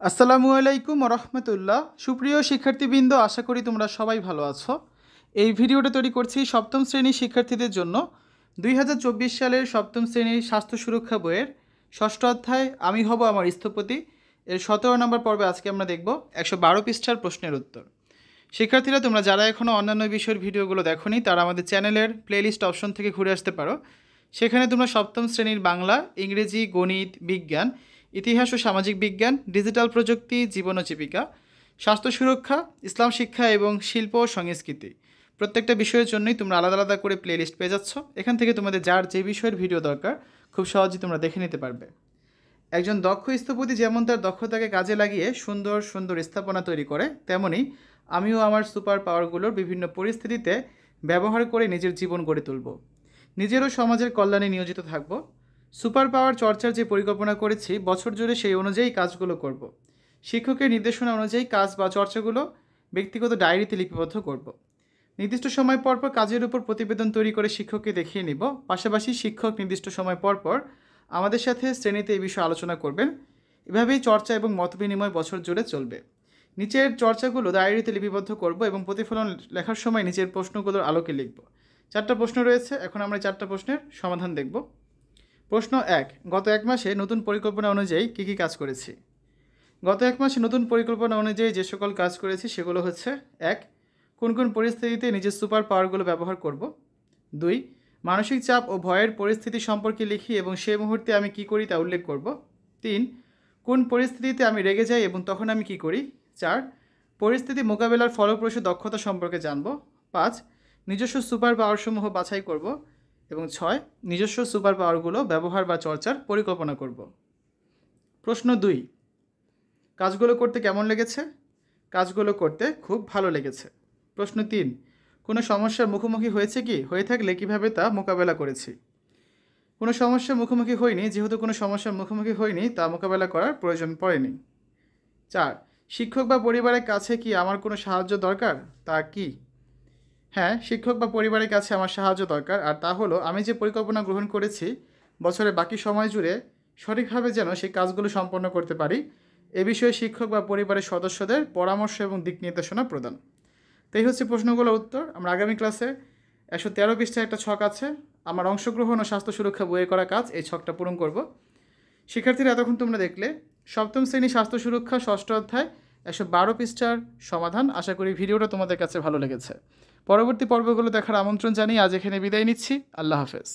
আসসালামু আলাইকুম রহমতুল্লাহ। সুপ্রিয় শিক্ষার্থীবৃন্দ, আশা করি তোমরা সবাই ভালো আছো। এই ভিডিওটা তৈরি করছি সপ্তম শ্রেণীর শিক্ষার্থীদের জন্য। 2024 সালের সপ্তম শ্রেণীর স্বাস্থ্য সুরক্ষা বইয়ের ষষ্ঠ অধ্যায় আমি হব আমার স্থপতি এর 17 নম্বর পর্বে আজকে আমরা দেখব 112 পৃষ্ঠার প্রশ্নের উত্তর। শিক্ষার্থীরা, তোমরা যারা এখনও অন্যান্য বিষয়ের ভিডিওগুলো দেখোনি তারা আমাদের চ্যানেলের প্লেলিস্ট অপশন থেকে ঘুরে আসতে পারো। সেখানে তোমরা সপ্তম শ্রেণীর বাংলা, ইংরেজি, গণিত, বিজ্ঞান, ইতিহাস ও সামাজিক বিজ্ঞান, ডিজিটাল প্রযুক্তি, জীবন ও জীবিকা, স্বাস্থ্য সুরক্ষা, ইসলাম শিক্ষা এবং শিল্প ও সংস্কৃতি প্রত্যেকটা বিষয়ের জন্যই তোমরা আলাদা আলাদা করে প্লেলিস্ট পেয়ে যাচ্ছ। এখান থেকে তোমাদের যার যে বিষয়ের ভিডিও দরকার খুব সহজেই তোমরা দেখে নিতে পারবে। একজন দক্ষ স্থপতি যেমন তার দক্ষতাকে কাজে লাগিয়ে সুন্দর সুন্দর স্থাপনা তৈরি করে, তেমনি আমিও আমার সুপার পাওয়ারগুলোর বিভিন্ন পরিস্থিতিতে ব্যবহার করে নিজের জীবন গড়ে তুলব, নিজেরও সমাজের কল্যাণে নিয়োজিত থাকব। সুপার পাওয়ার চর্চার যে পরিকল্পনা করেছি বছর জুড়ে সেই অনুযায়ী কাজগুলো করব। শিক্ষকের নির্দেশনা অনুযায়ী কাজ বা চর্চাগুলো ব্যক্তিগত ডায়েরিতে লিপিবদ্ধ করব। নির্দিষ্ট সময় পর পর কাজের উপর প্রতিবেদন তৈরি করে শিক্ষককে দেখিয়ে নিব। পাশাপাশি শিক্ষক নির্দিষ্ট সময় পর পর আমাদের সাথে শ্রেণীতে এই বিষয়ে আলোচনা করবেন। এভাবেই চর্চা এবং মতবিনিময় বছর জুড়ে চলবে। নিচের চর্চাগুলো ডায়েরিতে লিপিবদ্ধ করব এবং প্রতিফলন লেখার সময় নিচের প্রশ্নগুলোর আলোকে লিখব। 4টা প্রশ্ন রয়েছে, এখন আমরা 4টা প্রশ্নের সমাধান দেখব। প্রশ্ন 1, গত এক মাসে নতুন পরিকল্পনা অনুযায়ী কী কী কাজ করেছি? গত এক মাসে নতুন পরিকল্পনা অনুযায়ী যে সকল কাজ করেছি সেগুলো হচ্ছে: 1, কোন কোন পরিস্থিতিতে নিজের সুপার পাওয়ারগুলো ব্যবহার করব। 2, মানসিক চাপ ও ভয়ের পরিস্থিতি সম্পর্কে লিখি এবং সেই মুহূর্তে আমি কী করি তা উল্লেখ করব। 3, কোন পরিস্থিতিতে আমি রেগে যাই এবং তখন আমি কী করি। 4, পরিস্থিতি মোকাবেলার ফলপ্রসূ দক্ষতা সম্পর্কে জানব। 5, নিজস্ব সুপার পাওয়ারসমূহ বাছাই করব। এবং 6, নিজস্ব সুপার পাওয়ারগুলো ব্যবহার বা চর্চার পরিকল্পনা করব। প্রশ্ন 2, কাজগুলো করতে কেমন লেগেছে? কাজগুলো করতে খুব ভালো লেগেছে। প্রশ্ন 3, কোনো সমস্যার মুখোমুখি হয়েছে কি? হয়ে থাকলে কিভাবে তা মোকাবেলা করেছি? কোনো সমস্যার মুখোমুখি হয়নি, যেহেতু কোনো সমস্যার মুখোমুখি হয়নি তা মোকাবেলা করার প্রয়োজন পড়েনি। 4, শিক্ষক বা পরিবারের কাছে কি আমার কোনো সাহায্য দরকার? তা কি? হ্যাঁ, শিক্ষক বা পরিবারের কাছে আমার সাহায্য দরকার, আর তা হলো আমি যে পরিকল্পনা গ্রহণ করেছি বছরের বাকি সময় জুড়ে সঠিকভাবে যেন সেই কাজগুলো সম্পন্ন করতে পারি এ বিষয়ে শিক্ষক বা পরিবারের সদস্যদের পরামর্শ এবং দিক নির্দেশনা প্রদান। তাই হচ্ছে প্রশ্নগুলোর উত্তর। আমরা আগামী ক্লাসে 113 পৃষ্ঠায় একটা ছক আছে, আমার অংশগ্রহণ ও স্বাস্থ্য সুরক্ষা বইয়ে করা কাজ, এই ছকটা পূরণ করব। শিক্ষার্থীরা, এতক্ষণ তোমরা দেখলে সপ্তম শ্রেণী স্বাস্থ্য সুরক্ষা ষষ্ঠ অধ্যায় 112 পৃষ্ঠার সমাধান। আশা করি ভিডিওটা তোমাদের কাছে ভালো লেগেছে। পরবর্তী পর্বগুলো দেখার আমন্ত্রণ জানিয়ে আজ এখানে বিদায় নিচ্ছি। আল্লাহ হাফেজ।